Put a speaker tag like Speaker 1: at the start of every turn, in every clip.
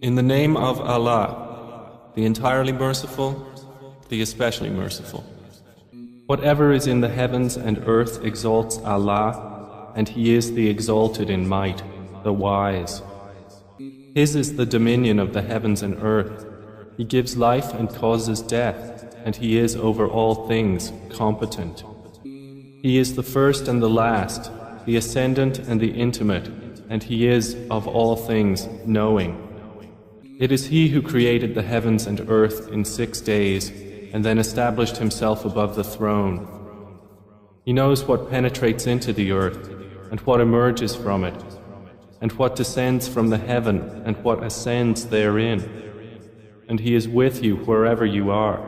Speaker 1: In the name of Allah, the entirely merciful, the especially merciful. Whatever is in the heavens and earth exalts Allah, and He is the exalted in might, the wise. His is the dominion of the heavens and earth. He gives life and causes death, and He is over all things competent. He is the first and the last, the ascendant and the intimate, and He is of all things knowing. It is He who created the heavens and earth in 6 days, and then established Himself above the throne. He knows what penetrates into the earth, and what emerges from it, and what descends from the heaven, and what ascends therein. And He is with you wherever you are.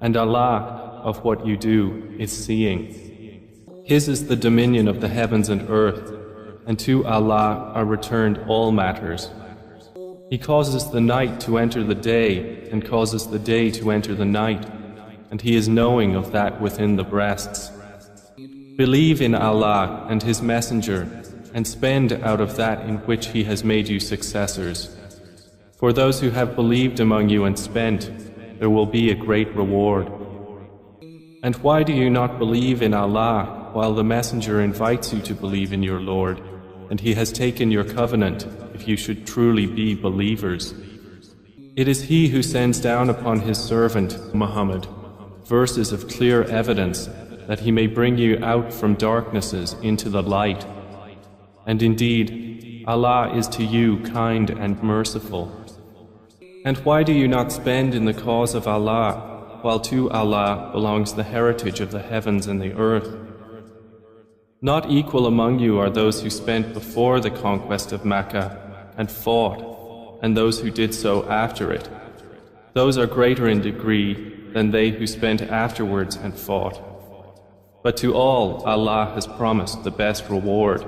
Speaker 1: And Allah, of what you do, is seeing. His is the dominion of the heavens and earth, and to Allah are returned all matters. He causes the night to enter the day, and causes the day to enter the night, and He is knowing of that within the breasts. Believe in Allah and His Messenger, and spend out of that in which He has made you successors. For those who have believed among you and spent, there will be a great reward. And why do you not believe in Allah while the Messenger invites you to believe in your Lord, and He has taken your covenant if you should truly be believers? It is He who sends down upon His servant, Muhammad, verses of clear evidence that He may bring you out from darknesses into the light. And indeed, Allah is to you kind and merciful. And why do you not spend in the cause of Allah, while to Allah belongs the heritage of the heavens and the earth? Not equal among you are those who spent before the conquest of Mecca and fought, and those who did so after it. Those are greater in degree than they who spent afterwards and fought. But to all Allah has promised the best reward,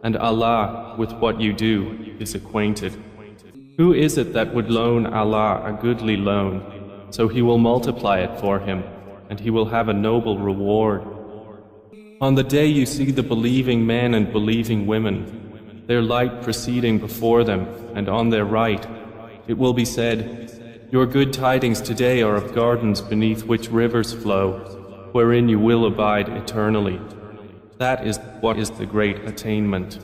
Speaker 1: and Allah with what you do is acquainted. Who is it that would loan Allah a goodly loan, so He will multiply it for him, and he will have a noble reward? On the day you see the believing men and believing women, their light proceeding before them and on their right, it will be said, your good tidings today are of gardens beneath which rivers flow, wherein you will abide eternally. That is what is the great attainment.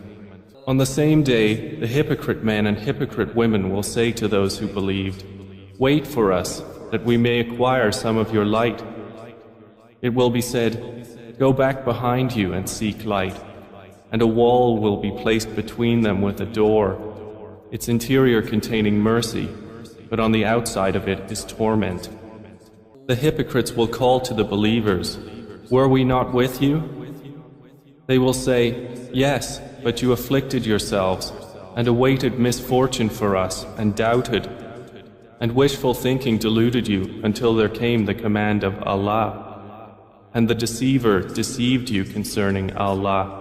Speaker 1: On the same day, the hypocrite men and hypocrite women will say to those who believed, wait for us, that we may acquire some of your light. It will be said, go back behind you and seek light, and a wall will be placed between them with a door, its interior containing mercy, but on the outside of it is torment. The hypocrites will call to the believers, were we not with you? They will say, yes, but you afflicted yourselves, and awaited misfortune for us, and doubted, and wishful thinking deluded you until there came the command of Allah, and the deceiver deceived you concerning Allah.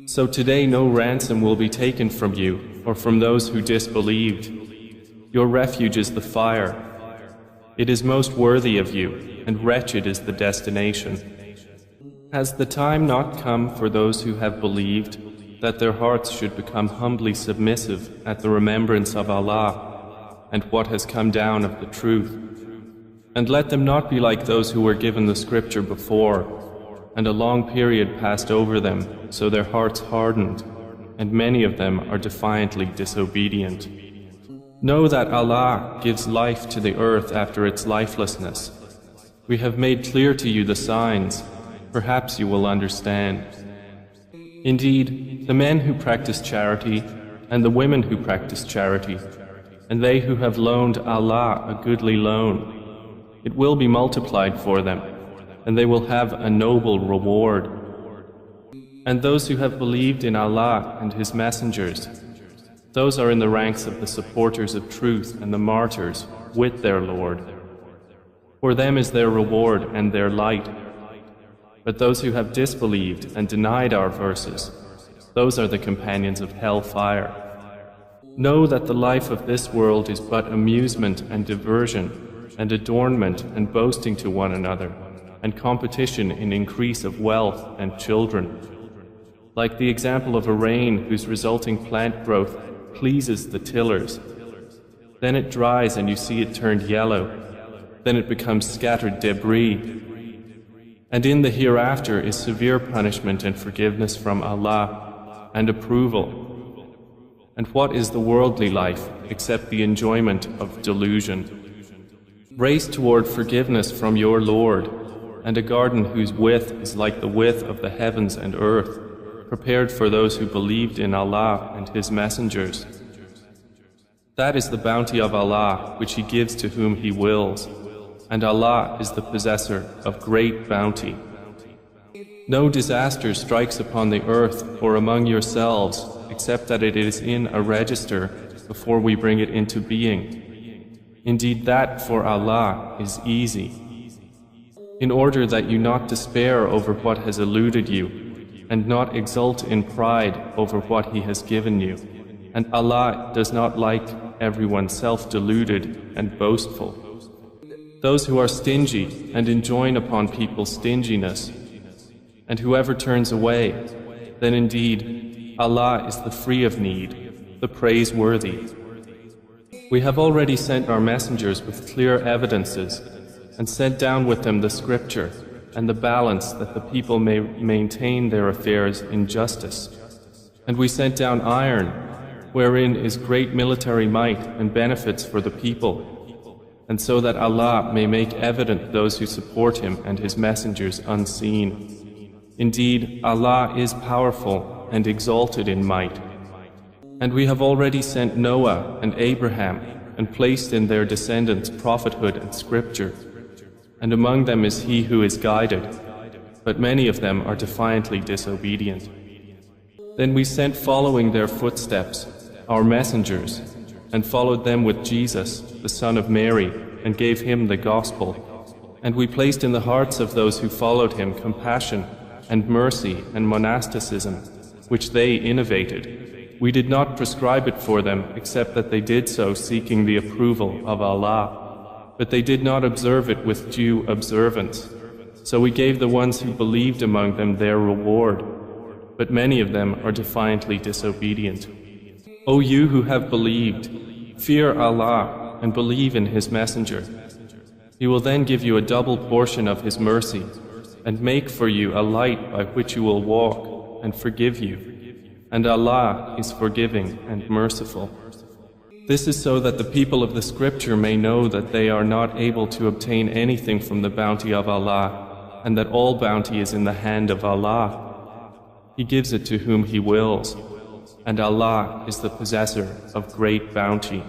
Speaker 1: So today no ransom will be taken from you, or from those who disbelieved. Your refuge is the fire. It is most worthy of you, and wretched is the destination. Has the time not come for those who have believed, that their hearts should become humbly submissive at the remembrance of Allah and what has come down of the truth? And let them not be like those who were given the scripture before, and a long period passed over them, so their hearts hardened, and many of them are defiantly disobedient. Know that Allah gives life to the earth after its lifelessness. We have made clear to you the signs, perhaps you will understand. Indeed, the men who practice charity, and the women who practice charity, and they who have loaned Allah a goodly loan, it will be multiplied for them, and they will have a noble reward. And those who have believed in Allah and His messengers, those are in the ranks of the supporters of truth and the martyrs with their Lord. For them is their reward and their light. But those who have disbelieved and denied our verses, those are the companions of hellfire. Know that the life of this world is but amusement and diversion, and adornment and boasting to one another, and competition in increase of wealth and children. Like the example of a rain whose resulting plant growth pleases the tillers. Then it dries and you see it turned yellow. Then it becomes scattered debris. And in the hereafter is severe punishment and forgiveness from Allah and approval. And what is the worldly life except the enjoyment of delusion? Race toward forgiveness from your Lord, and a garden whose width is like the width of the heavens and earth, prepared for those who believed in Allah and His messengers. That is the bounty of Allah which He gives to whom He wills, and Allah is the possessor of great bounty. No disaster strikes upon the earth or among yourselves except that it is in a register before we bring it into being. Indeed, that for Allah is easy. In order that you not despair over what has eluded you, and not exult in pride over what He has given you. And Allah does not like everyone self-deluded and boastful. Those who are stingy and enjoin upon people stinginess, and whoever turns away, then indeed Allah is the free of need, the praiseworthy. We have already sent our messengers with clear evidences, and sent down with them the scripture and the balance that the people may maintain their affairs in justice. And we sent down iron, wherein is great military might and benefits for the people, and so that Allah may make evident those who support Him and His messengers unseen. Indeed, Allah is powerful and exalted in might. And we have already sent Noah and Abraham and placed in their descendants prophethood and scripture. And among them is he who is guided, but many of them are defiantly disobedient. Then we sent following their footsteps our messengers, and followed them with Jesus, the son of Mary, and gave him the gospel. And we placed in the hearts of those who followed him compassion and mercy and monasticism, which they innovated. We did not prescribe it for them except that they did so seeking the approval of Allah, but they did not observe it with due observance. So we gave the ones who believed among them their reward, but many of them are defiantly disobedient. O you who have believed, fear Allah and believe in His messenger. He will then give you a double portion of His mercy and make for you a light by which you will walk and forgive you. And Allah is forgiving and merciful. This is so that the people of the scripture may know that they are not able to obtain anything from the bounty of Allah, and that all bounty is in the hand of Allah. He gives it to whom He wills, and Allah is the possessor of great bounty.